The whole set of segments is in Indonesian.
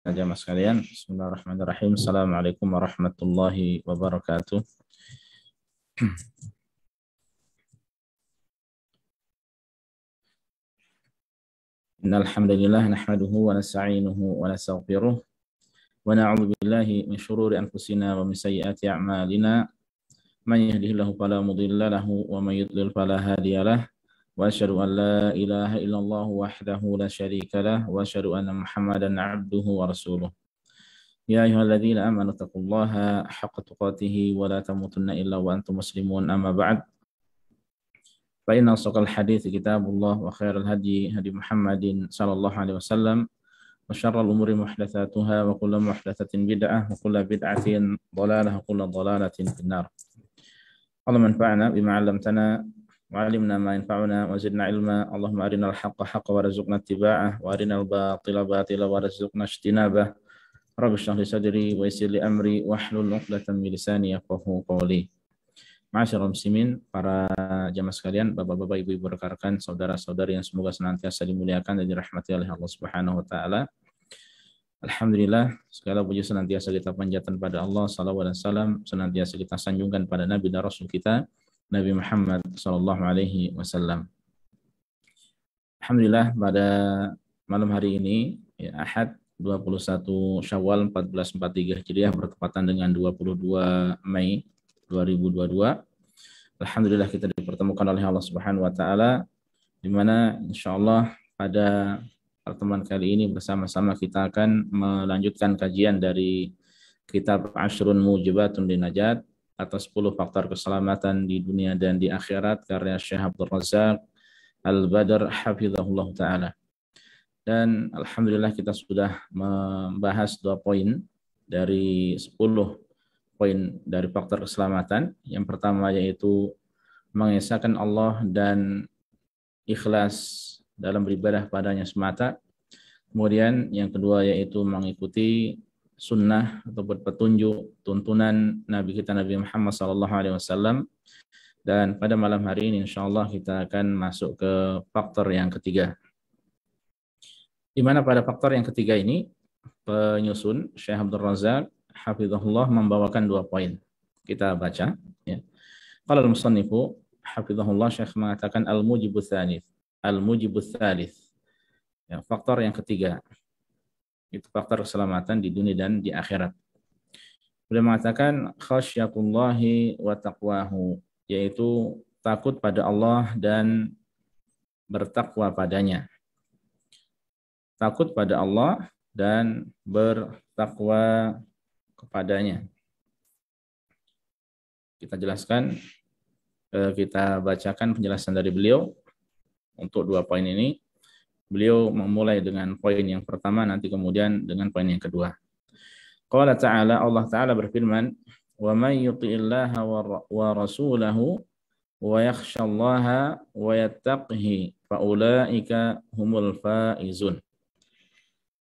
Jamaah sekalian, Bismillahirrahmanirrahim. Assalamualaikum warahmatullahi wabarakatuh. Innal hamdalillah nahmaduhu wa nasta'inuhu wa nastaghfiruh wa na'udzu billahi min shururi anfusina wa min sayyiati a'malina. Man yahdihillahu fala mudilla lahu wa man yudlil fala hadiyalah. Wa asyhadu an la ilaha illallah wahdahu la syarika lah wa asyhadu anna Muhammadan 'abduhu wa rasuluh. Ya ayyuhalladzina amanu taqullaha haqqa tuqatih wa la tamutunna illa wa antum muslimun. Amma ba'd. Fa inna asdaqal hadits kitabullah wa khairal hadi hadi Muhammadin sallallahu alaihi wasallam wa syarrul umuri muhdatsatuha wa kullu muhdatsatin bid'ah wa kullu bid'atin dhalalah wa kullu dhalalatin finnar. Allahumma anfa'na bima 'allamtana wa 'allimna ma yanfa'una wa zidna ilma. Allahumma arinal haqqa haqqan warzuqna ittiba'ah wa arinal batila batila warzuqna ijtinabah. Rabbi shrah li sadri wa yassir li amri wahlul 'uqdatam min lisani yafqahu qawli. Ma'asyiral muslimin, para jamaah sekalian, bapak-bapak, ibu-ibu, rekan-rekan, saudara-saudari yang semoga senantiasa dimuliakan dan dirahmati oleh Allah Subhanahu wa taala. Alhamdulillah, segala puji senantiasa kita panjatkan pada Allah, salawat dan salam senantiasa kita sanjungkan pada Nabi dan Rasul kita, Nabi Muhammad sallallahu alaihi wasallam. Alhamdulillah, pada malam hari ini, ya, Ahad 21 Syawal 1443 Hijriah bertepatan dengan 22 Mei 2022. Alhamdulillah kita dipertemukan oleh Allah Subhanahu wa taala, di mana insyaallah pada pertemuan kali ini bersama-sama kita akan melanjutkan kajian dari kitab Ashrun Mujibatun Linajat atau 10 faktor keselamatan di dunia dan di akhirat karya Syekh Abdul Razak Al-Badr hafizahullah taala. Dan alhamdulillah kita sudah membahas 2 poin dari 10 poin dari faktor keselamatan. Yang pertama yaitu mengesahkan Allah dan ikhlas dalam beribadah padanya semata. Kemudian yang kedua yaitu mengikuti sunnah atau petunjuk tuntunan Nabi kita Nabi Muhammad SAW. Dan pada malam hari ini insyaallah kita akan masuk ke faktor yang ketiga. Di mana pada faktor yang ketiga ini penyusun Syekh Abdul Razak hafizahullah membawakan 2 poin. Kita baca, ya. Qala al-musannifu hafizahullah, Syekh mengatakan al-mujibus tsalits. Al-mujibus tsalits. Ya, faktor yang ketiga. Itu faktor keselamatan di dunia dan di akhirat. Beliau mengatakan khasyatullahi wa taqwahu, yaitu takut pada Allah dan bertakwa padanya. Takut pada Allah dan bertakwa kepadanya. Kita jelaskan, kita bacakan penjelasan dari beliau untuk 2 poin ini. Beliau memulai dengan poin yang pertama, nanti kemudian dengan poin yang kedua. Qala ta'ala, Allah Ta'ala berfirman, wa may yuti'illaha wa rasulahu wa yakhshallaha wa yattaqihi fa ulaika humul faizun.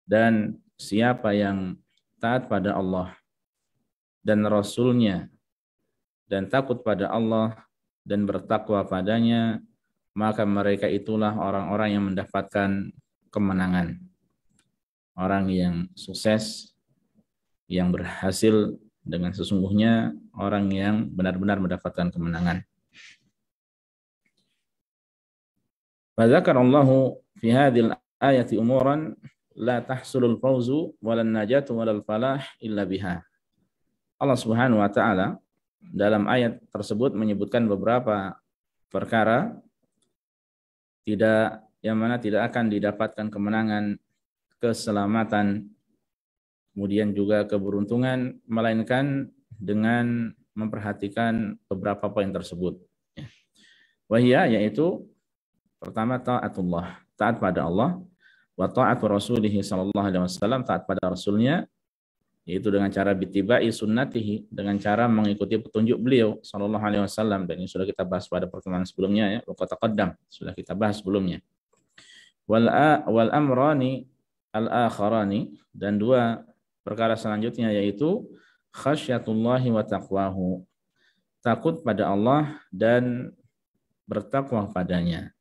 Dan siapa yang taat pada Allah dan Rasulnya dan takut pada Allah dan bertakwa padanya, maka mereka itulah orang-orang yang mendapatkan kemenangan. Orang yang sukses, yang berhasil dengan sesungguhnya, orang yang benar-benar mendapatkan kemenangan. Fadzakarallahu fi hadhil ayati umuran la tahsulul fawzu walan najatu walal falah illa biha. Allah Subhanahu wa taala dalam ayat tersebut menyebutkan beberapa perkara yang mana tidak akan didapatkan kemenangan, keselamatan, kemudian juga keberuntungan, melainkan dengan memperhatikan beberapa poin tersebut. Wahia, yaitu pertama taatullah, taat pada Allah, wa ta'atu rasulih sallallahu alaihi wasallam, taat pada rasulnya, yaitu dengan cara bittiba'i sunnatihi, dengan cara mengikuti petunjuk beliau sallallahu alaihi wasallam, dan ini sudah kita bahas pada pertemuan sebelumnya, ya, wa taqaddam, sudah kita bahas sebelumnya. Wal amrani al-akharani, dan 2 perkara selanjutnya yaitu khasyatullahi wa taqwahu, takut pada Allah dan bertakwa padanya.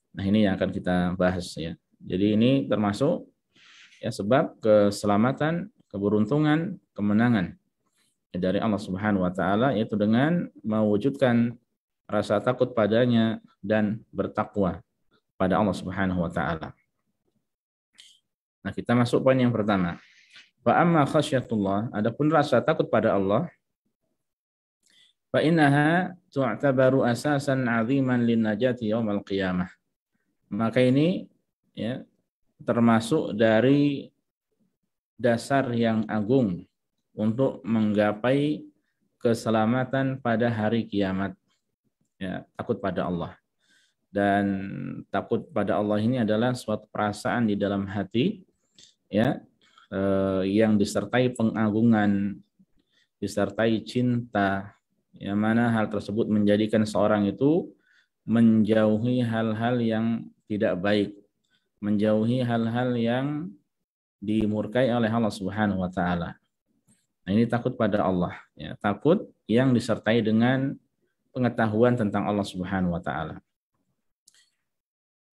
Nah, ini yang akan kita bahas, ya. Jadi ini termasuk Ya, sebab keselamatan, keberuntungan, kemenangan dari Allah Subhanahu wa taala, yaitu dengan mewujudkan rasa takut padanya dan bertakwa pada Allah Subhanahu wa taala. Nah, kita masuk poin yang pertama. Fa amma khasyatullah, adapun rasa takut pada Allah, fa innaha tu'tabaru asasan 'aziman lin najati yaumil qiyamah. Maka ini ya termasuk dari dasar yang agung untuk menggapai keselamatan pada hari kiamat. Ya, takut pada Allah. Dan takut pada Allah ini adalah suatu perasaan di dalam hati ya, yang disertai pengagungan, disertai cinta, yang mana hal tersebut menjadikan seorang itu menjauhi hal-hal yang tidak baik, menjauhi hal-hal yang dimurkai oleh Allah Subhanahu wa taala. Nah, ini takut pada Allah, ya, takut yang disertai dengan pengetahuan tentang Allah Subhanahu wa taala.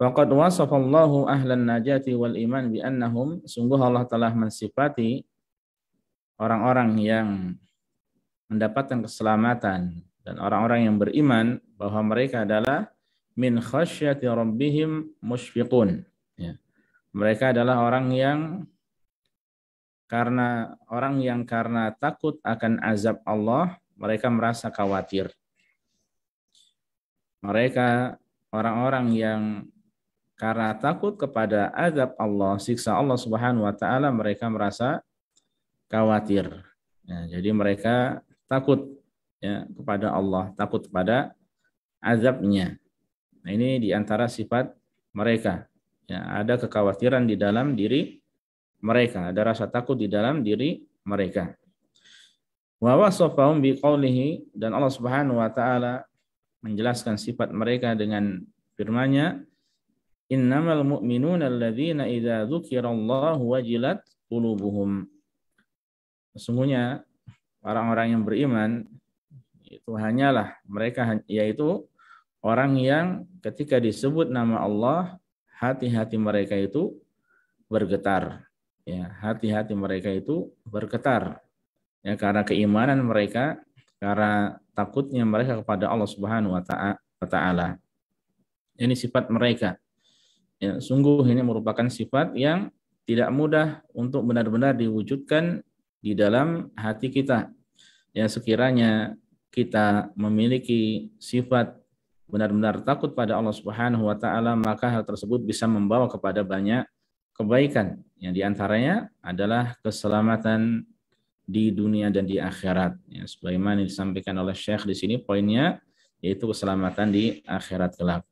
Faqad wasafallahu ahlan najati wal iman bi annahum, sungguh Allah telah mensifati orang-orang yang mendapatkan keselamatan dan orang-orang yang beriman bahwa mereka adalah min khasyati rabbihim musyfiqun. Ya. Mereka adalah orang yang karena takut akan azab Allah, mereka merasa khawatir. Mereka orang-orang yang karena takut kepada azab Allah, siksa Allah Subhanahu wa taala, mereka merasa khawatir. Ya, jadi mereka takut ya kepada Allah, takut kepada azabnya. Nah, ini diantara sifat mereka. Ya, ada kekhawatiran di dalam diri mereka, ada rasa takut di dalam diri mereka. Wa wasafahum biqaulihi, dan Allah Subhanahu wa taala menjelaskan sifat mereka dengan firman-Nya, innamal mu'minuna alladzina idza dzukirallahu wajilat qulubuhum. Sesungguhnya orang-orang yang beriman itu hanyalah mereka, yaitu orang yang ketika disebut nama Allah, hati-hati mereka itu bergetar. Ya, hati-hati mereka itu bergetar. Ya, karena keimanan mereka, karena takutnya mereka kepada Allah Subhanahu wa taala. Ini sifat mereka. Ya, sungguh ini merupakan sifat yang tidak mudah untuk benar-benar diwujudkan di dalam hati kita. Ya, sekiranya kita memiliki sifat benar-benar takut pada Allah Subhanahu wa taala, maka hal tersebut bisa membawa kepada banyak kebaikan. Yang diantaranya adalah keselamatan di dunia dan di akhirat. Ya, sebagaimana disampaikan oleh Syekh di sini poinnya, yaitu keselamatan di akhirat kelak.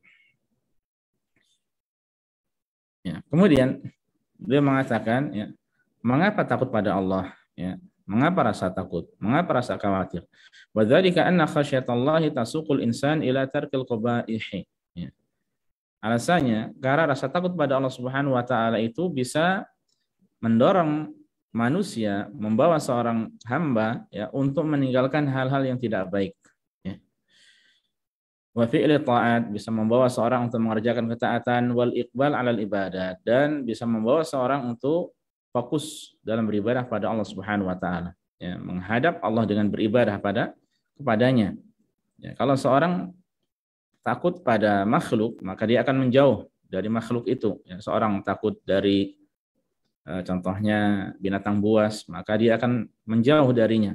Ya, kemudian beliau mengatakan, ya, mengapa takut pada Allah? Ya, mengapa rasa takut? Mengapa rasa khawatir? Wa dzalika anna khasyatallahi tasuqul insan ila tarkil qabaihi. Ya. Alasannya karena rasa takut pada Allah Subhanahu wa taala itu bisa mendorong manusia, membawa seorang hamba ya untuk meninggalkan hal-hal yang tidak baik. Ya. Wa fi'li ta'at, bisa membawa seorang untuk mengerjakan ketaatan, wal iqbal 'alal ibadat, dan bisa membawa seorang untuk fokus dalam beribadah pada Allah Subhanahu wa taala. Ya, menghadap Allah dengan beribadah kepadanya. Ya, kalau seorang takut pada makhluk, maka dia akan menjauh dari makhluk itu. Ya, seorang takut dari contohnya binatang buas, maka dia akan menjauh darinya.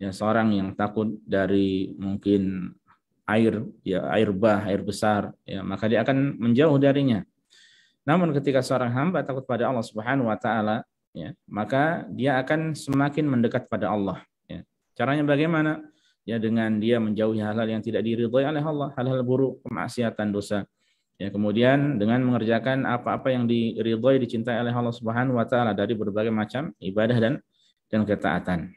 Ya, seorang yang takut dari mungkin air, ya air bah, air besar, ya maka dia akan menjauh darinya. Namun ketika seorang hamba takut pada Allah Subhanahu wa taala, ya, maka dia akan semakin mendekat pada Allah. Ya. Caranya bagaimana? Ya, dengan dia menjauhi hal-hal yang tidak diridhai oleh Allah, hal-hal buruk, kemaksiatan, dosa. Ya, kemudian dengan mengerjakan apa-apa yang diridhai, dicintai oleh Allah Subhanahu wa taala dari berbagai macam ibadah dan ketaatan.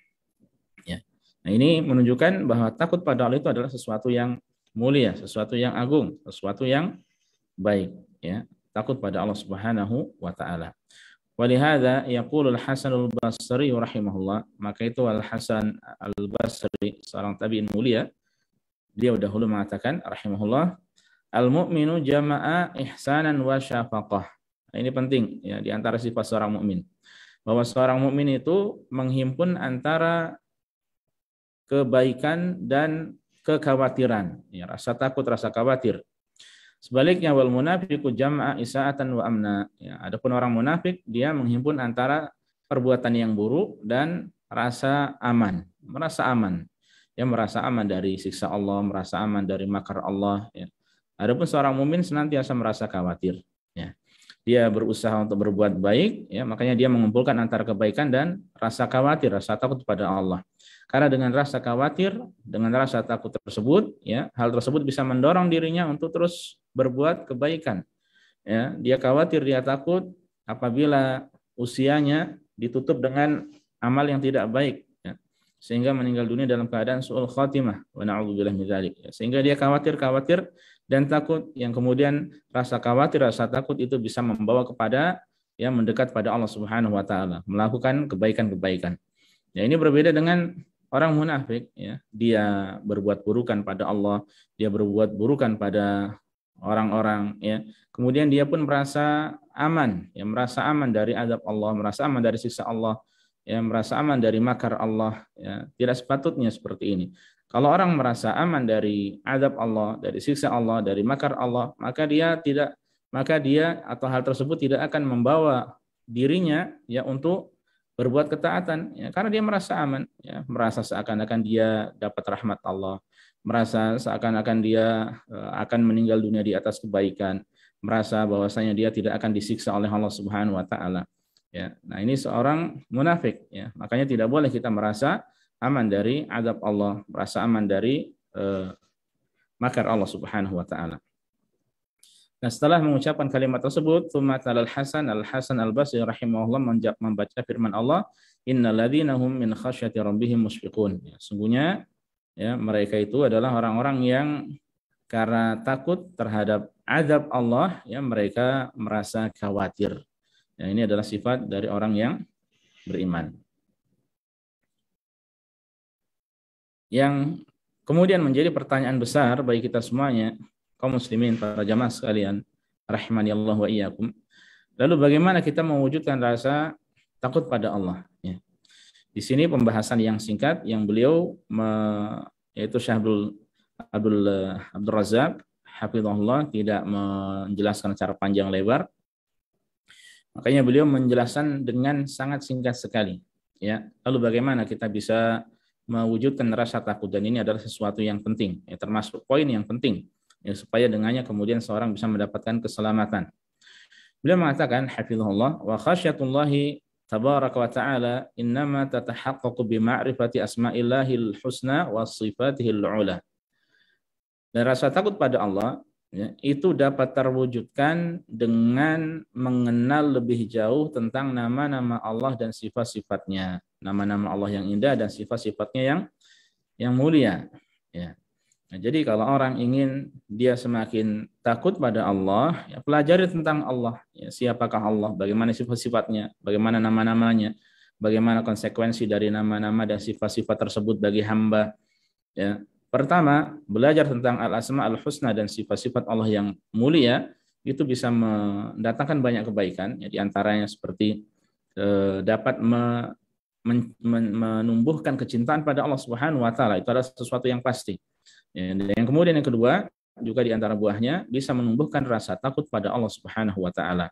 Ya. Nah, ini menunjukkan bahwa takut pada Allah itu adalah sesuatu yang mulia, sesuatu yang agung, sesuatu yang baik, ya. Takut pada Allah Subhanahu wa taala. Walihada yaqulu Al-Hasan Al-Basri rahimahullah, maka itu Al-Hasan Al-Basri, seorang tabi'in mulia, dia dahulu mengatakan rahimahullah, al-mu'minu jama'a ihsanan wa syafaqah. Nah, ini penting ya di antara sifat seorang mukmin. Bahwa seorang mukmin itu menghimpun antara kebaikan dan kekhawatiran, ya, rasa takut, rasa khawatir. Sebaliknya wal munafiqu jam'a isaatan wa amna. Ya, adapun orang munafik dia menghimpun antara perbuatan yang buruk dan rasa aman, merasa aman. Ya, merasa aman dari siksa Allah, merasa aman dari makar Allah, ya. Adapun seorang mukmin senantiasa merasa khawatir, ya. Dia berusaha untuk berbuat baik, ya, makanya dia mengumpulkan antara kebaikan dan rasa khawatir, rasa takut kepada Allah. Karena dengan rasa khawatir, dengan rasa takut tersebut, ya, hal tersebut bisa mendorong dirinya untuk terus berbuat kebaikan. Ya, dia khawatir, dia takut apabila usianya ditutup dengan amal yang tidak baik, ya, sehingga meninggal dunia dalam keadaan su'ul khatimah. Wa na'udzubillah min dzalik. Sehingga dia khawatir dan takut, yang kemudian rasa khawatir, rasa takut itu bisa membawa kepada yang mendekat pada Allah Subhanahu wa taala, melakukan kebaikan-kebaikan. Ya, ini berbeda dengan orang munafik, ya. Dia berbuat burukan pada Allah, dia berbuat burukan pada orang-orang, ya. Kemudian dia pun merasa aman, ya, merasa aman dari azab Allah, merasa aman dari siksa Allah, ya, merasa aman dari makar Allah, ya. Tidak sepatutnya seperti ini. Kalau orang merasa aman dari azab Allah, dari siksa Allah, dari makar Allah, maka dia atau hal tersebut tidak akan membawa dirinya, ya, untuk berbuat ketaatan, ya, karena dia merasa aman, ya, merasa seakan-akan dia dapat rahmat Allah, merasa seakan-akan dia akan meninggal dunia di atas kebaikan, merasa bahwasanya dia tidak akan disiksa oleh Allah Subhanahu wa taala. Ya. Nah, ini seorang munafik, ya. Makanya tidak boleh kita merasa aman dari azab Allah, merasa aman dari makar Allah Subhanahu wa taala. Nah, setelah mengucapkan kalimat tersebut, tsumma Al-Hasan Al-Basri rahimahullah membaca firman Allah, innal ladzina hum min khasyati rabbihim musyfiqun. Ya, sungguhnya, ya, mereka itu adalah orang-orang yang karena takut terhadap azab Allah, ya, mereka merasa khawatir. Ya, ini adalah sifat dari orang yang beriman. Yang kemudian menjadi pertanyaan besar bagi kita semuanya, kaum muslimin, para jamaah sekalian, rahimani Allah wa iyyakum. Lalu bagaimana kita mewujudkan rasa takut pada Allah, ya. Di sini pembahasan yang singkat yang beliau yaitu Syekh Abdul Razak hafizahullah tidak menjelaskan secara panjang lebar. Makanya beliau menjelaskan dengan sangat singkat sekali, ya. Lalu bagaimana kita bisa mewujudkan rasa takut, dan ini adalah sesuatu yang penting, ya, termasuk poin yang penting, ya, supaya dengannya kemudian seorang bisa mendapatkan keselamatan. Beliau mengatakan hafizahullah, wa khasyatullahi tabaraka wa ta'ala innama tatahaqqaqu bi ma'rifati asma'illahil husna wa sifatihil ula. Dan rasa takut pada Allah, ya, itu dapat terwujudkan dengan mengenal lebih jauh tentang nama-nama Allah dan sifat-sifatnya, nama-nama Allah yang indah dan sifat-sifatnya yang mulia, ya. Nah, jadi kalau orang ingin dia semakin takut pada Allah, ya, pelajari tentang Allah, ya, siapakah Allah, bagaimana sifat-sifatnya, bagaimana nama-namanya, bagaimana konsekuensi dari nama-nama dan sifat-sifat tersebut bagi hamba, ya. Pertama, belajar tentang al-asma al-husna dan sifat-sifat Allah yang mulia, itu bisa mendatangkan banyak kebaikan, ya, diantaranya seperti dapat menumbuhkan kecintaan pada Allah Subhanahu wa taala. Itu adalah sesuatu yang pasti. Ya, dan yang kemudian yang kedua, juga di antara buahnya bisa menumbuhkan rasa takut pada Allah Subhanahu wa taala.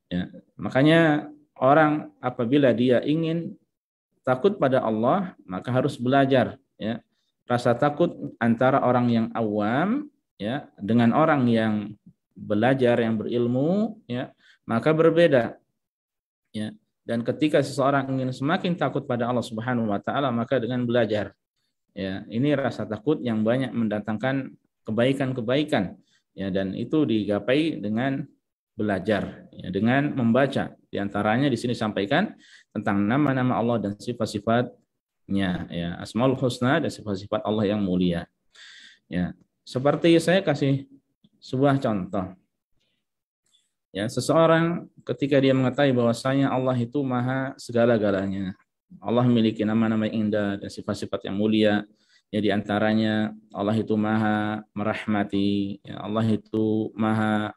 Ya, makanya orang apabila dia ingin takut pada Allah, maka harus belajar, ya. Rasa takut antara orang yang awam, ya, dengan orang yang belajar, yang berilmu, ya, maka berbeda, ya. Dan ketika seseorang ingin semakin takut pada Allah Subhanahu wa taala, maka dengan belajar, ya, ini rasa takut yang banyak mendatangkan kebaikan-kebaikan, ya, dan itu digapai dengan belajar, ya, dengan membaca. Di antaranya di sini sampaikan tentang nama-nama Allah dan sifat-sifatnya, ya, Asmaul Husna dan sifat-sifat Allah yang mulia. Ya, seperti saya kasih sebuah contoh. Ya, seseorang ketika dia mengetahui bahwasanya Allah itu maha segala-galanya, Allah memiliki nama-nama yang indah dan sifat-sifat yang mulia, ya, di antaranya Allah itu maha merahmati, ya, Allah itu maha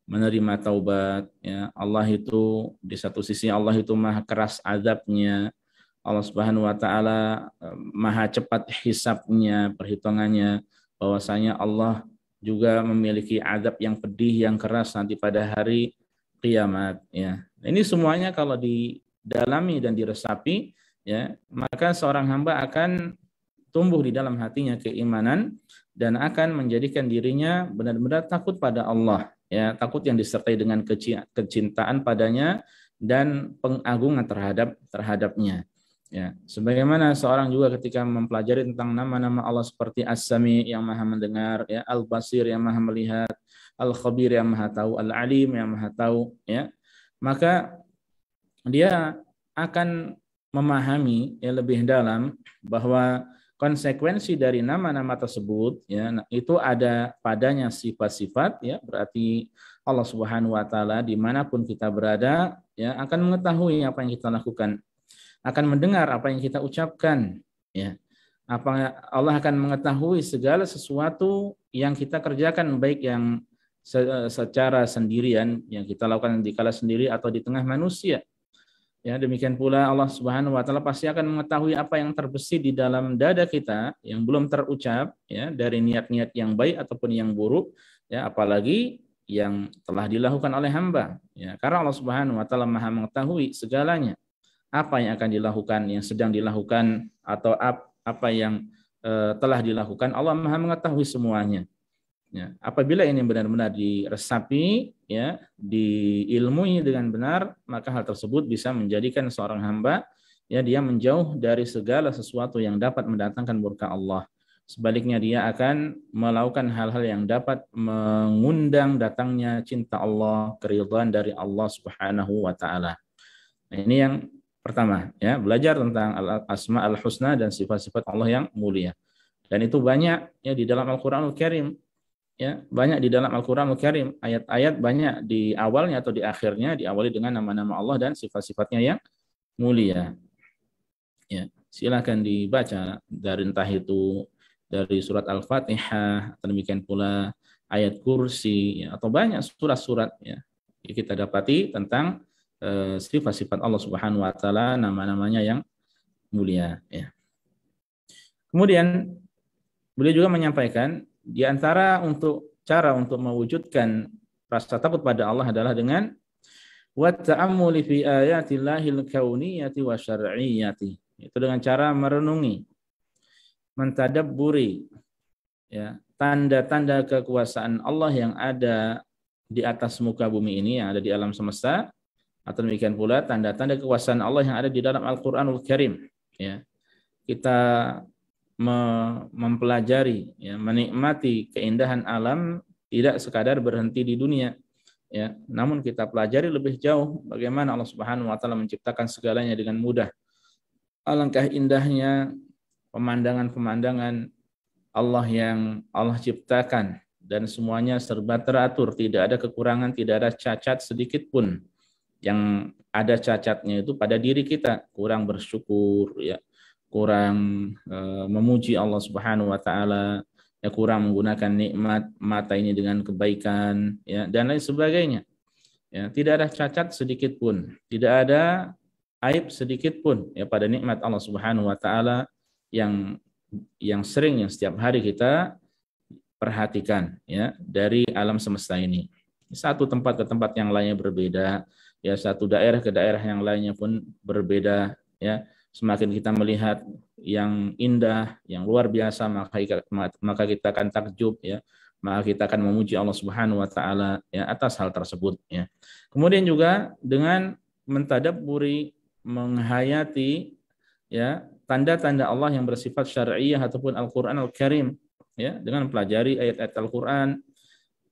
menerima taubat. Ya, Allah itu di satu sisi Allah itu maha keras azabnya. Allah Subhanahu wa taala maha cepat hisabnya, perhitungannya, bahwasanya Allah juga memiliki azab yang pedih, yang keras nanti pada hari kiamat. Ya, ini semuanya kalau didalami dan diresapi, ya, maka seorang hamba akan tumbuh di dalam hatinya keimanan dan akan menjadikan dirinya benar-benar takut pada Allah, ya, takut yang disertai dengan kecintaan padanya dan pengagungan terhadapnya. Ya, sebagaimana seorang juga ketika mempelajari tentang nama-nama Allah seperti As-Sami yang maha mendengar, ya, Al-Basir yang maha melihat, Al-Khabir yang maha tahu, Al-Alim yang maha tahu, ya, maka dia akan memahami ya lebih dalam bahwa konsekuensi dari nama-nama tersebut, ya, itu ada padanya sifat-sifat, ya, berarti Allah Subhanahu wa taala dimanapun kita berada, ya, akan mengetahui apa yang kita lakukan, akan mendengar apa yang kita ucapkan, ya. Allah akan mengetahui segala sesuatu yang kita kerjakan, baik yang secara sendirian yang kita lakukan di kala sendiri atau di tengah manusia. Ya, demikian pula Allah Subhanahu wa taala pasti akan mengetahui apa yang terbesit di dalam dada kita yang belum terucap, ya, dari niat-niat yang baik ataupun yang buruk, ya, apalagi yang telah dilakukan oleh hamba, ya. Karena Allah Subhanahu wa taala Maha mengetahui segalanya. Apa yang akan dilakukan, yang sedang dilakukan, atau apa yang telah dilakukan, Allah Maha mengetahui semuanya. Ya, apabila ini benar-benar diresapi, ya, diilmui dengan benar, maka hal tersebut bisa menjadikan seorang hamba, ya, dia menjauh dari segala sesuatu yang dapat mendatangkan murka Allah. Sebaliknya dia akan melakukan hal-hal yang dapat mengundang datangnya cinta Allah, keridhaan dari Allah Subhanahu wa taala. Nah, ini yang pertama, ya, belajar tentang al-asma al-husna dan sifat-sifat Allah yang mulia. Dan itu banyak, ya, di dalam Al-Qur'anul Karim. Ya, banyak di dalam Al-Qur'anul Karim, ayat-ayat banyak di awalnya atau di akhirnya diawali dengan nama-nama Allah dan sifat-sifatnya yang mulia. Ya, silakan dibaca dari entah itu dari surat Al-Fatihah, atau demikian pula ayat kursi, ya, atau banyak surat-surat, ya, kita dapati tentang sifat-sifat Allah Subhanahu wa taala, nama-namanya yang mulia, ya. Kemudian beliau juga menyampaikan di antara cara untuk mewujudkan rasa takut pada Allah adalah dengan wa ta'ammuli fi ayatillahil kauniyati wa syar'iyyati. Itu dengan cara merenungi, mentadabburi, ya, tanda-tanda kekuasaan Allah yang ada di atas muka bumi ini, yang ada di alam semesta, atau demikian pula tanda-tanda kekuasaan Allah yang ada di dalam Al-Qur'anul Karim, ya. Kita mempelajari, ya, menikmati keindahan alam, tidak sekadar berhenti di dunia, ya, namun kita pelajari lebih jauh bagaimana Allah Subhanahu wa taala menciptakan segalanya dengan mudah. Alangkah indahnya pemandangan-pemandangan Allah yang Allah ciptakan, dan semuanya serba teratur, tidak ada kekurangan, tidak ada cacat sedikit pun. Yang ada cacatnya itu pada diri kita, kurang bersyukur, ya, kurang memuji Allah Subhanahu wa taala, ya, kurang menggunakan nikmat mata ini dengan kebaikan, ya, dan lain sebagainya. Ya, tidak ada cacat sedikit pun, tidak ada aib sedikit pun, ya, pada nikmat Allah Subhanahu wa taala yang sering, yang setiap hari kita perhatikan, ya, dari alam semesta ini. Satu tempat ke tempat yang lainnya berbeda, ya, satu daerah ke daerah yang lainnya pun berbeda, ya. Semakin kita melihat yang indah, yang luar biasa, maka kita akan takjub, ya, maka kita akan memuji Allah Subhanahu wa taala, ya, atas hal tersebut, ya. Kemudian juga dengan mentadabburi, menghayati, ya, tanda-tanda Allah yang bersifat syar'iyyah ataupun Al-Qur'anul Karim, ya, dengan pelajari ayat-ayat Al-Qur'an,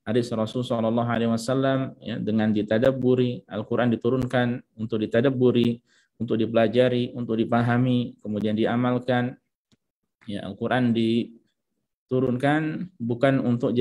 hadis Rasul sallallahu alaihi wasallam, ya, dengan ditadabburi. Al-Qur'an diturunkan untuk ditadabburi, untuk dipelajari, untuk dipahami, kemudian diamalkan. Ya, Al-Qur'an diturunkan bukan untuk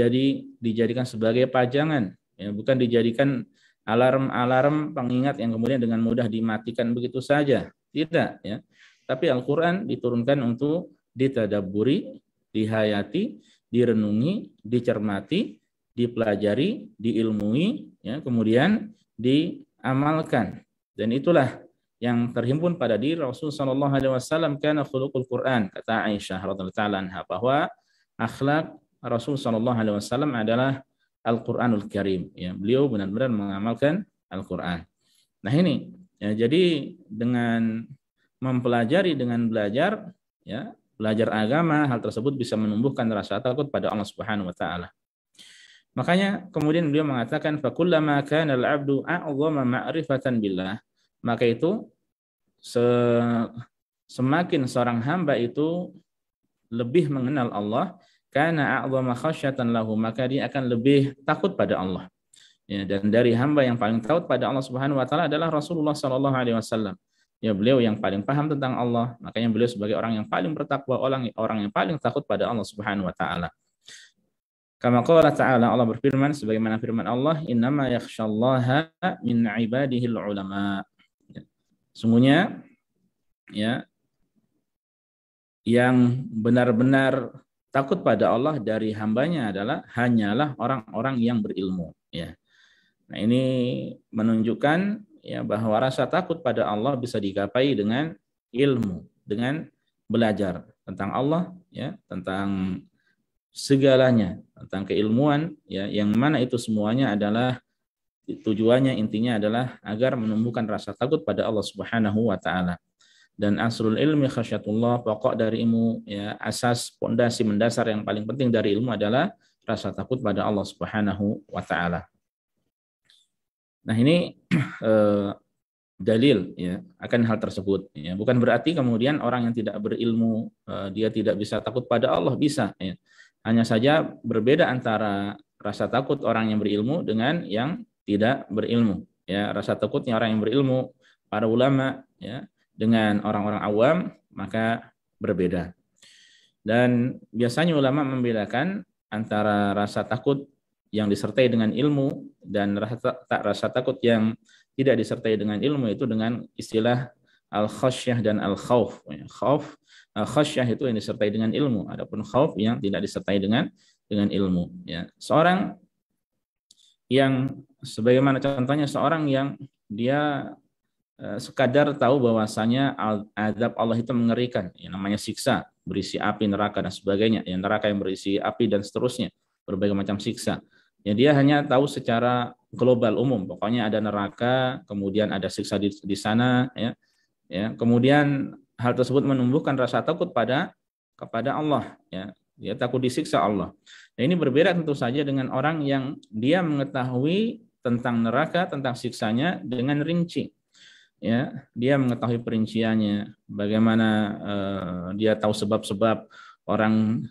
dijadikan sebagai pajangan, ya, bukan dijadikan alarm-alarm pengingat yang kemudian dengan mudah dimatikan begitu saja. Tidak, ya. Tapi Al-Qur'an diturunkan untuk ditadabburi, dihayati, direnungi, dicermati, dipelajari, diilmui, ya, kemudian diamalkan. Dan itulah yang terhimpun pada diri Rasul sallallahu alaihi wasallam, kana khuluqul Quran, kata Aisyah radhiyallahu taala anha, bahwa akhlak Rasul sallallahu alaihi wasallam adalah Al-Qur'anul Karim, ya. Beliau benar-benar mengamalkan Al-Qur'an. Nah, ini ya, jadi dengan mempelajari, dengan belajar, ya, belajar agama, hal tersebut bisa menumbuhkan rasa takut pada Allah Subhanahu wa taala. Makanya kemudian beliau mengatakan fakullama kana al-'abdu a'dhama ma'rifatan billah, maka itu semakin seorang hamba itu lebih mengenal Allah, kana a'dhama khasyatan lahu, maka dia akan lebih takut pada Allah. Ya, dan dari hamba yang paling takut pada Allah Subhanahu wa taala adalah Rasulullah sallallahu alaihi wasallam. Ya, beliau yang paling paham tentang Allah, makanya beliau sebagai orang yang paling bertakwa, orang yang paling takut pada Allah Subhanahu wa taala. Kama qala ta'ala, Allah berfirman sebagaimana firman Allah, innama yakhsyallaha min ibadihil ulama. Sungguhnya, ya, yang benar-benar takut pada Allah dari hambanya hanyalah orang-orang yang berilmu, ya. Nah, ini menunjukkan, ya, bahwa rasa takut pada Allah bisa digapai dengan ilmu, dengan belajar tentang Allah, ya, tentang segalanya, tentang keilmuan, ya, yang mana itu semuanya adalah tujuannya, intinya adalah agar menumbuhkan rasa takut pada Allah Subhanahu wa taala. Dan asrul ilmi khasyatullah, pokok dari ilmu, ya, asas pondasi mendasar yang paling penting dari ilmu adalah rasa takut pada Allah Subhanahu wa taala. Nah, ini dalil, ya, akan hal tersebut, ya. Bukan berarti kemudian orang yang tidak berilmu dia tidak bisa takut pada Allah, bisa, ya. Hanya saja berbeda antara rasa takut orang yang berilmu dengan yang tidak berilmu, ya. Rasa takutnya orang yang berilmu, para ulama, ya, dengan orang-orang awam maka berbeda. Dan biasanya ulama membedakan antara rasa takut yang disertai dengan ilmu dan rasa takut yang tidak disertai dengan ilmu itu dengan istilah al-khasyah dan al-khauf. Khasyah itu yang disertai dengan ilmu, adapun khauf yang tidak disertai dengan ilmu, ya. Seorang yang sebagaimana contohnya seorang yang dia sekadar tahu bahwasanya azab Allah itu mengerikan, ya, namanya siksa, berisi api, neraka dan sebagainya, ya, neraka yang berisi api dan seterusnya, berbagai macam siksa. Ya, dia hanya tahu secara global umum, pokoknya ada neraka, kemudian ada siksa di sana, ya. Ya, kemudian hal tersebut menumbuhkan rasa takut kepada Allah, ya. Dia takut disiksa Allah. Nah, ini berbeda tentu saja dengan orang yang dia mengetahui tentang neraka, tentang siksanya dengan rinci. Ya, dia mengetahui perinciannya, bagaimana dia tahu sebab-sebab orang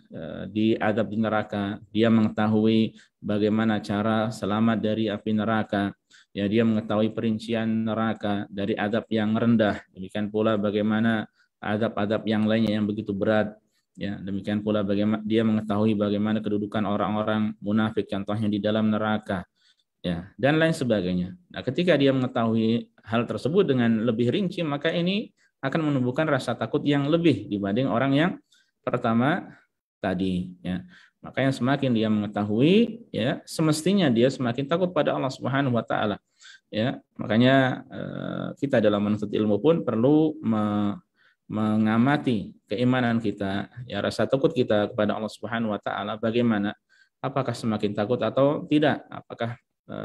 diazab di neraka, dia mengetahui bagaimana cara selamat dari api neraka, ya, dia mengetahui perincian neraka dari azab yang rendah, demikian pula bagaimana azab-azab yang lainnya yang begitu berat, ya, demikian pula bagaimana dia mengetahui bagaimana kedudukan orang-orang munafik contohnya di dalam neraka, ya, dan lain sebagainya. Nah, ketika dia mengetahui hal tersebut dengan lebih rinci, maka ini akan menumbuhkan rasa takut yang lebih dibanding orang yang pertama tadi, ya. Makanya semakin dia mengetahui, ya, semestinya dia semakin takut pada Allah Subhanahu wa taala, ya. Makanya kita dalam menuntut ilmu pun perlu mengamati keimanan kita, ya, rasa takut kita kepada Allah Subhanahu wa taala bagaimana, apakah semakin takut atau tidak, apakah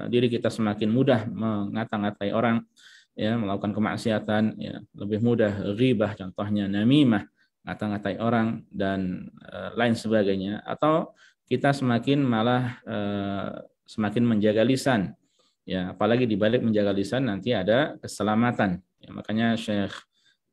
diri kita semakin mudah mengata-ngatai orang, ya, melakukan kemaksiatan, ya, lebih mudah ghibah contohnya, namimah, ngata-ngatai orang dan lain sebagainya, atau kita semakin malah semakin menjaga lisan, ya, apalagi di balik menjaga lisan nanti ada keselamatan, ya. Makanya Syekh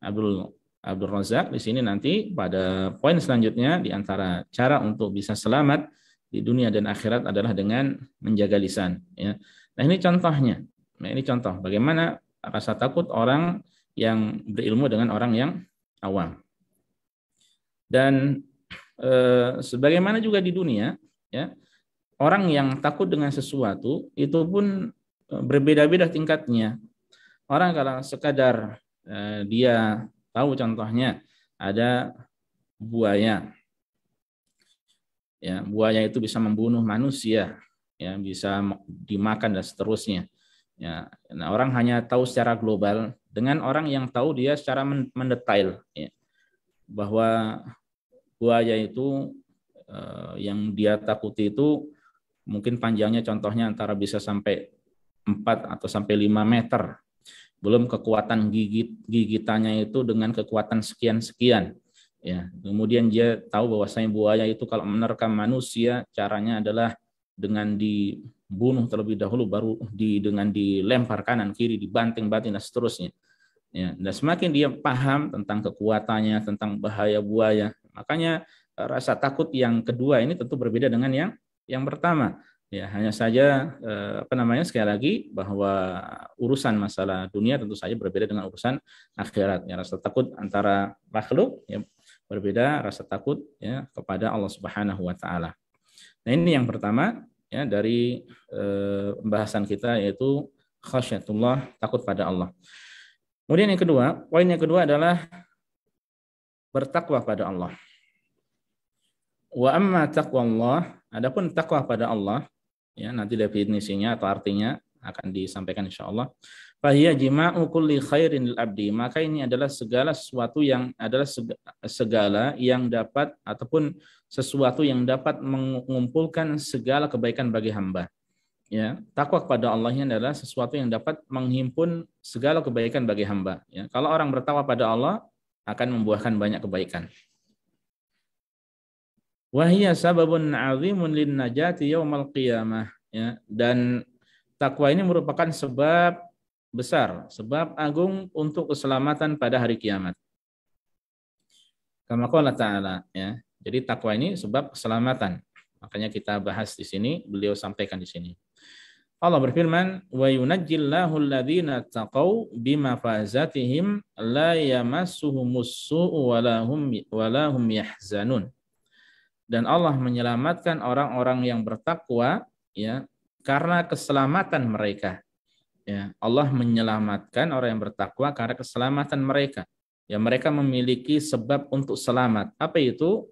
Abdul Razak di sini nanti pada poin selanjutnya di antara cara untuk bisa selamat di dunia dan akhirat adalah dengan menjaga lisan, ya. Nah, ini contohnya. Nah, ini contoh bagaimana rasa takut orang yang berilmu dengan orang yang awam. Dan sebagaimana juga di dunia, ya, orang yang takut dengan sesuatu itu pun berbeda-beda tingkatnya. Orang kalau sekadar dia tahu contohnya ada buaya, ya, buaya itu bisa membunuh manusia, ya, bisa dimakan dan seterusnya. Ya, nah, orang hanya tahu secara global dengan orang yang tahu dia secara mendetail, ya, bahwa buaya itu yang dia takuti itu mungkin panjangnya contohnya antara bisa sampai 4 atau sampai 5 meter. Belum kekuatan gigitannya itu dengan kekuatan sekian-sekian. Ya, kemudian dia tahu bahwasanya buaya itu kalau menerkam manusia caranya adalah dengan dibunuh terlebih dahulu, baru dengan dilempar kanan kiri, dibanting-banting dan seterusnya. Ya, dan semakin dia paham tentang kekuatannya, tentang bahaya buaya, makanya rasa takut yang kedua ini tentu berbeda dengan yang pertama. Ya, hanya saja sekali lagi bahwa urusan masalah dunia tentu saja berbeda dengan urusan akhirat. Ya, rasa takut antara makhluk ya berbeda rasa takut ya kepada Allah Subhanahu wa taala. Nah, ini yang pertama ya dari pembahasan kita yaitu khasyatullah, takut pada Allah. Kemudian yang kedua, poin yang kedua adalah bertakwa pada Allah. Wa amma taqwallah, adapun takwa pada Allah, ya nanti definisinya atau artinya akan disampaikan insyaallah. Fahiya jima'u kulli khairin lil abdi, maka ini adalah segala sesuatu yang adalah segala yang dapat ataupun sesuatu yang dapat mengumpulkan segala kebaikan bagi hamba. Ya, takwa kepada Allah ini adalah sesuatu yang dapat menghimpun segala kebaikan bagi hamba. Ya, kalau orang bertakwa pada Allah akan membuahkan banyak kebaikan. Wahia sababun azimun lin najati yaumal qiyamah. Ya, dan takwa ini merupakan sebab besar, sebab agung untuk keselamatan pada hari kiamat. Kama qala ta'ala, ya. Jadi takwa ini sebab keselamatan. Makanya kita bahas di sini, beliau sampaikan di sini. Allah berfirman, wa yunajjillahu alladhina taqaw bimafazatihim la yamassuhumus su'u wa lahum yahzanun. Dan Allah menyelamatkan orang-orang yang bertakwa ya karena keselamatan mereka. Ya, Allah menyelamatkan orang yang bertakwa karena keselamatan mereka. Ya, mereka memiliki sebab untuk selamat. Apa itu?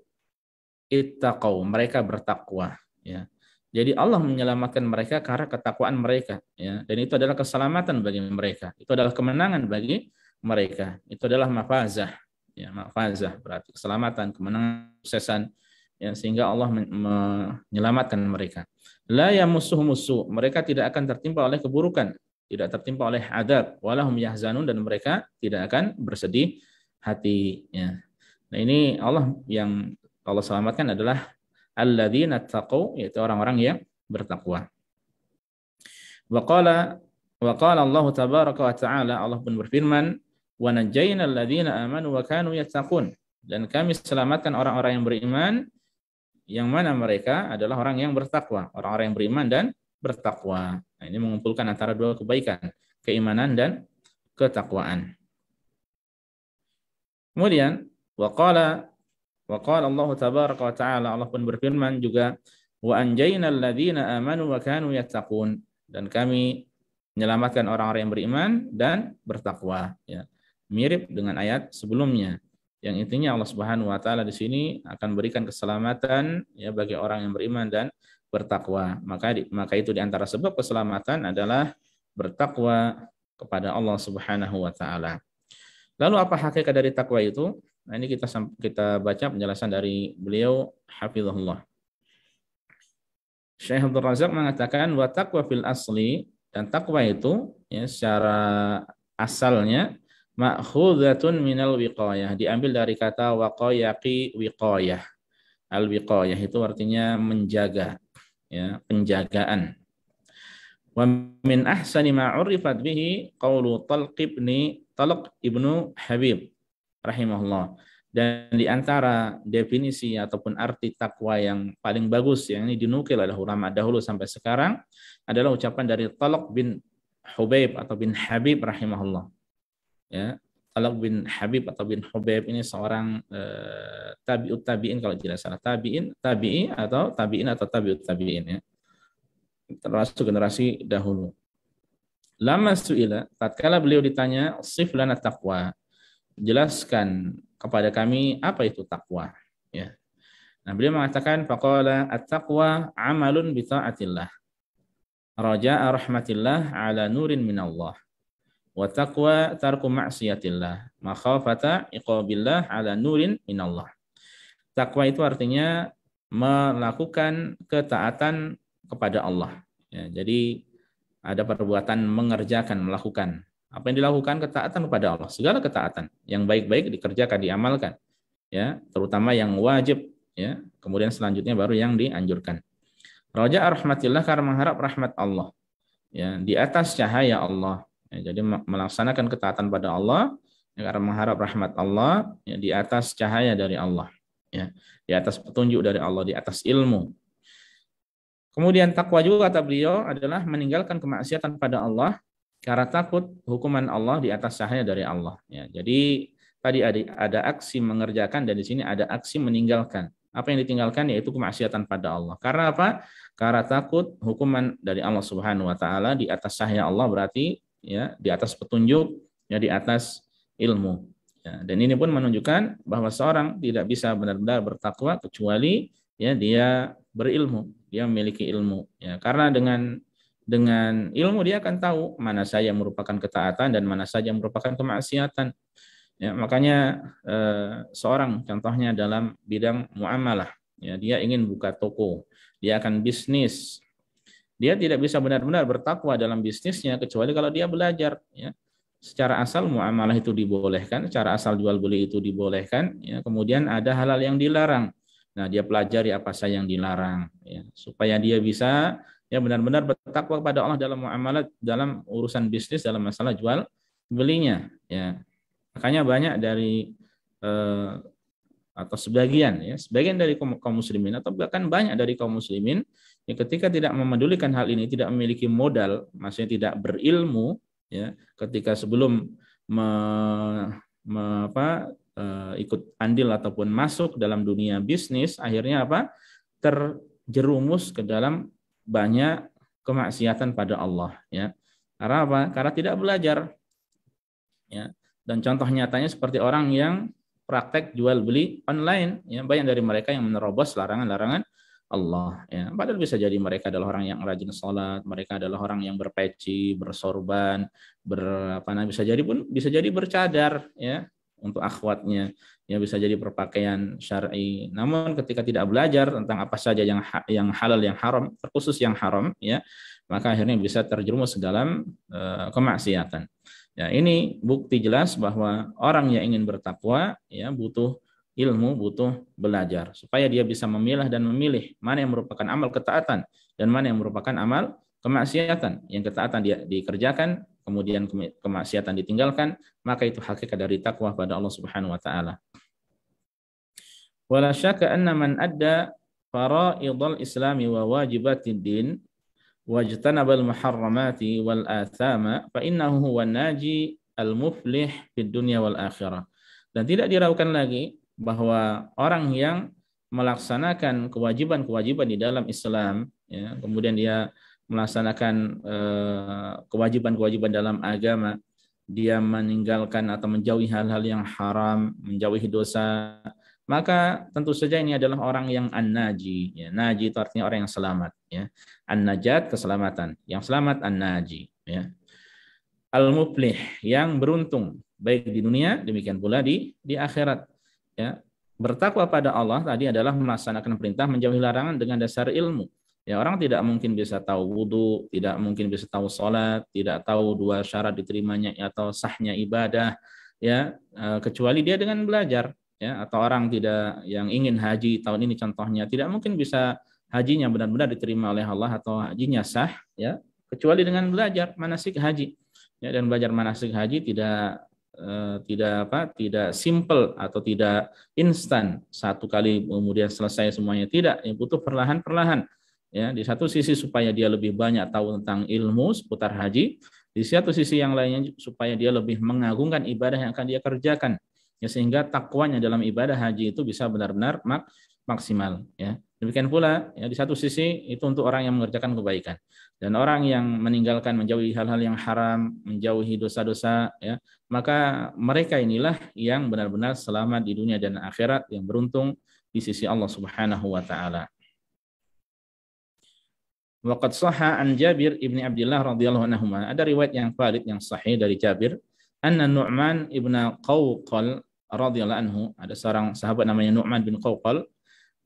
Ittaqau, mereka bertakwa, ya. Jadi Allah menyelamatkan mereka karena ketakwaan mereka, ya. Dan itu adalah keselamatan bagi mereka. Itu adalah kemenangan bagi mereka. Itu adalah mafazah, ya, mafazah berarti keselamatan, kemenangan, suksesan, ya, sehingga Allah menyelamatkan mereka. La yamussuhum musuh, mereka tidak akan tertimpa oleh keburukan, tidak tertimpa oleh adab, walahum yahzanun, dan mereka tidak akan bersedih hati, ya. Nah, ini yang Allah selamatkan adalah alladzina taqau, yaitu orang-orang yang bertakwa. Wa qala Allah tabaraka wa taala, Allah pun berfirman, wa najjaynal ladzina amanu wa kanu yattaqun, dan kami selamatkan orang-orang yang beriman yang mana mereka adalah orang yang bertakwa, orang-orang yang beriman dan bertakwa. Nah, ini mengumpulkan antara dua kebaikan, keimanan dan ketakwaan. Kemudian wa qala Allah tabaraka wa taala, Allah pun berfirman juga, wa anjaynal ladzina amanu wa kanu yattaqun, dan kami menyelamatkan orang-orang yang beriman dan bertakwa, ya. Mirip dengan ayat sebelumnya. Yang intinya Allah Subhanahu wa taala di sini akan berikan keselamatan ya bagi orang yang beriman dan bertakwa. Maka itu di antara sebab keselamatan adalah bertakwa kepada Allah Subhanahu wa taala. Lalu apa hakikat dari takwa itu? Nah, ini kita baca penjelasan dari beliau hafizahullah. Syekh Abdul Razak mengatakan wa taqwa fil asli, dan takwa itu ya secara asalnya ma'khuzatun minal wiqayah, diambil dari kata waqayaqi wiqayah. Al wiqayah itu artinya menjaga, ya, penjagaan. Wa min ahsani ma 'urifat bihi qaulu Talq ibnu Habib rahimahullah. Dan di antara definisi ataupun arti takwa yang paling bagus yang ini dinukil oleh ulama dahulu sampai sekarang adalah ucapan dari Talq bin Hubaib atau bin Habib rahimahullah. Ya, Talq bin Habib atau bin Hubaib ini seorang tabi'ut tabi'in kalau tidak salah, tabi'i atau tabi'ut tabi'in, ya. Termasuk generasi dahulu. Lama su'ila, tatkala beliau ditanya, sif lana taqwa, jelaskan kepada kami apa itu takwa, ya. Nah, beliau mengatakan faqala at-taqwa amalun bi ta'atillah. raja'a rahmatillah ala nurin minallah. Wa taqwa tarku ma'siyatillah. Makhafata iqabillah ala nurin minallah. Takwa itu artinya melakukan ketaatan kepada Allah. Ya, jadi ada perbuatan mengerjakan, melakukan. Apa yang dilakukan? Ketaatan kepada Allah. Segala ketaatan yang baik-baik dikerjakan, diamalkan. Ya, terutama yang wajib. Ya, kemudian selanjutnya baru yang dianjurkan. Raja rahmatillah karena mengharap rahmat Allah. Ya, di atas cahaya Allah. Ya, jadi melaksanakan ketaatan pada Allah ya, karena mengharap rahmat Allah ya, di atas cahaya dari Allah. Ya, di atas petunjuk dari Allah, di atas ilmu. Kemudian takwa juga kata beliau adalah meninggalkan kemaksiatan pada Allah karena takut hukuman Allah di atas cahaya dari Allah. Ya, jadi tadi ada aksi mengerjakan dan di sini ada aksi meninggalkan. Apa yang ditinggalkan yaitu kemaksiatan pada Allah. Karena apa? Karena takut hukuman dari Allah Subhanahu wa taala di atas cahaya Allah berarti ya di atas petunjuk, ya di atas ilmu. Ya, dan ini pun menunjukkan bahwa seorang tidak bisa benar-benar bertakwa kecuali ya dia berilmu, dia memiliki ilmu. Ya, karena dengan ilmu dia akan tahu mana saja yang merupakan ketaatan dan mana saja yang merupakan kemaksiatan. Ya, makanya seorang contohnya dalam bidang muamalah, ya, dia ingin buka toko, dia akan bisnis. Dia tidak bisa benar-benar bertakwa dalam bisnisnya kecuali kalau dia belajar. Ya. Secara asal muamalah itu dibolehkan, secara asal jual beli itu dibolehkan, ya, kemudian ada hal-hal yang dilarang. Nah, dia pelajari apa saja yang dilarang, ya, supaya dia bisa ya benar-benar bertakwa kepada Allah dalam muamalah, dalam urusan bisnis, dalam masalah jual belinya. Ya. Makanya banyak dari atau sebagian dari kaum muslimin atau bahkan banyak dari kaum muslimin yang ketika tidak memedulikan hal ini, tidak memiliki modal, maksudnya tidak berilmu, ya, ketika sebelum ikut andil ataupun masuk dalam dunia bisnis, akhirnya apa? Terjerumus ke dalam banyak kemaksiatan pada Allah, ya. Karena apa? Karena tidak belajar, ya. Dan contoh nyatanya seperti orang yang praktek jual beli online, ya, banyak dari mereka yang menerobos larangan-larangan Allah, ya. Padahal bisa jadi mereka adalah orang yang rajin sholat, mereka adalah orang yang berpeci, bersorban, bisa jadi bercadar, ya, untuk akhwatnya, ya, bisa jadi berpakaian syar'i. Namun ketika tidak belajar tentang apa saja yang halal, yang haram, terkhusus yang haram, ya, maka akhirnya bisa terjerumus ke dalam kemaksiatan. Ya, ini bukti jelas bahwa orang yang ingin bertakwa ya butuh ilmu, butuh belajar supaya dia bisa memilah dan memilih mana yang merupakan amal ketaatan dan mana yang merupakan amal kemaksiatan. Yang ketaatan dia dikerjakan, kemudian kemaksiatan ditinggalkan, maka itu hakikat dari takwa pada Allah Subhanahu wa taala. Wala syakka anna man adda faraidul islami wa wajibatid din wajtanabal muharramati wal athama fa innahu huwan naji al muflih fid dunya wal akhirah. Dan tidak diragukan lagi bahwa orang yang melaksanakan kewajiban-kewajiban di dalam Islam, ya, kemudian dia melaksanakan kewajiban-kewajiban dalam agama, dia meninggalkan atau menjauhi hal-hal yang haram, menjauhi dosa, maka tentu saja ini adalah orang yang an-naji. Ya, naji itu artinya orang yang selamat. Ya. An-najat, keselamatan. Yang selamat an-naji. Ya. Al-muflih, yang beruntung. Baik di dunia, demikian pula di akhirat. Ya. Bertakwa pada Allah tadi adalah melaksanakan perintah, menjauhi larangan dengan dasar ilmu. Ya, orang tidak mungkin bisa tahu wudu, tidak mungkin bisa tahu sholat, tidak tahu dua syarat diterimanya atau sahnya ibadah, ya, kecuali dia dengan belajar. Ya, atau orang tidak yang ingin haji tahun ini contohnya tidak mungkin bisa hajinya benar-benar diterima oleh Allah atau hajinya sah, ya, kecuali dengan belajar manasik haji. Ya, dan belajar manasik haji tidak simple atau tidak instan satu kali kemudian selesai semuanya, tidak, yang butuh perlahan-perlahan. Ya, di satu sisi supaya dia lebih banyak tahu tentang ilmu seputar haji, di satu sisi yang lainnya supaya dia lebih mengagungkan ibadah yang akan dia kerjakan. Ya, sehingga takwanya dalam ibadah haji itu bisa benar-benar maksimal. Ya. Demikian pula ya, di satu sisi itu untuk orang yang mengerjakan kebaikan, dan orang yang meninggalkan, menjauhi hal-hal yang haram, menjauhi dosa-dosa, ya, maka mereka inilah yang benar-benar selamat di dunia dan akhirat, yang beruntung di sisi Allah Subhanahu wa taala. Waqad shahha an Jabir ibni Abdullah radhiyallahu anhu. Ada riwayat yang valid yang sahih dari Jabir, anna Nu'man ibn Qawqal radhiyallahu anhu, ada seorang sahabat namanya Nu'man bin Qawqal,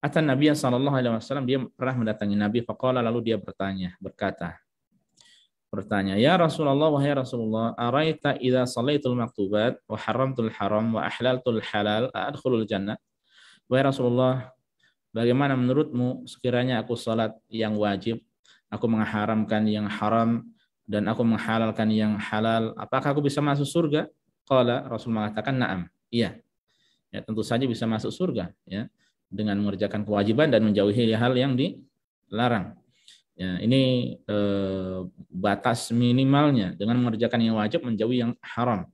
atan Nabi sallallahu alaihi wasallam, dia pernah mendatangi Nabi, faqala, lalu dia bertanya, ya Rasulullah, wahai Rasulullah, araita idza shallaitul maktubat wa haramtul haram wa ahlaltul halal adkhulul jannah. Wahai Rasulullah, bagaimana menurutmu sekiranya aku salat yang wajib, aku mengharamkan yang haram dan aku menghalalkan yang halal, apakah aku bisa masuk surga? Qala, Rasul mengatakan na'am, iya. Ya, tentu saja bisa masuk surga ya, dengan mengerjakan kewajiban dan menjauhi hal yang dilarang. Ya, ini batas minimalnya, dengan mengerjakan yang wajib menjauhi yang haram.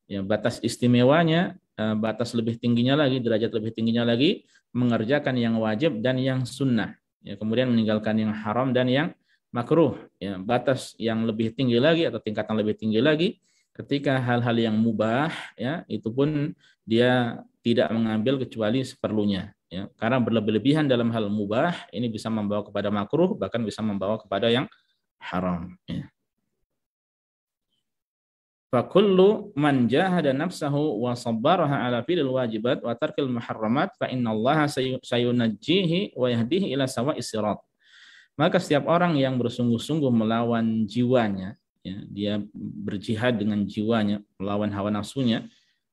Ya, batas istimewanya, batas lebih tingginya lagi, derajat lebih tingginya lagi, mengerjakan yang wajib dan yang sunnah. Ya, kemudian meninggalkan yang haram dan yang makruh. Ya, batas yang lebih tinggi lagi atau tingkatan lebih tinggi lagi, ketika hal-hal yang mubah, ya, itu pun dia tidak mengambil kecuali seperlunya. Ya, karena berlebihan dalam hal mubah ini bisa membawa kepada makruh, bahkan bisa membawa kepada yang haram. Ya. Fakullu man jahada nafsahu wa sabbaraha ala fi'lil wajibat wa tarkil muharramat fa innallaha sayunajjihi wa yahdihi ila sawa'is sirat. Maka setiap orang yang bersungguh-sungguh melawan jiwanya, ya, dia berjihad dengan jiwanya, melawan hawa nafsunya,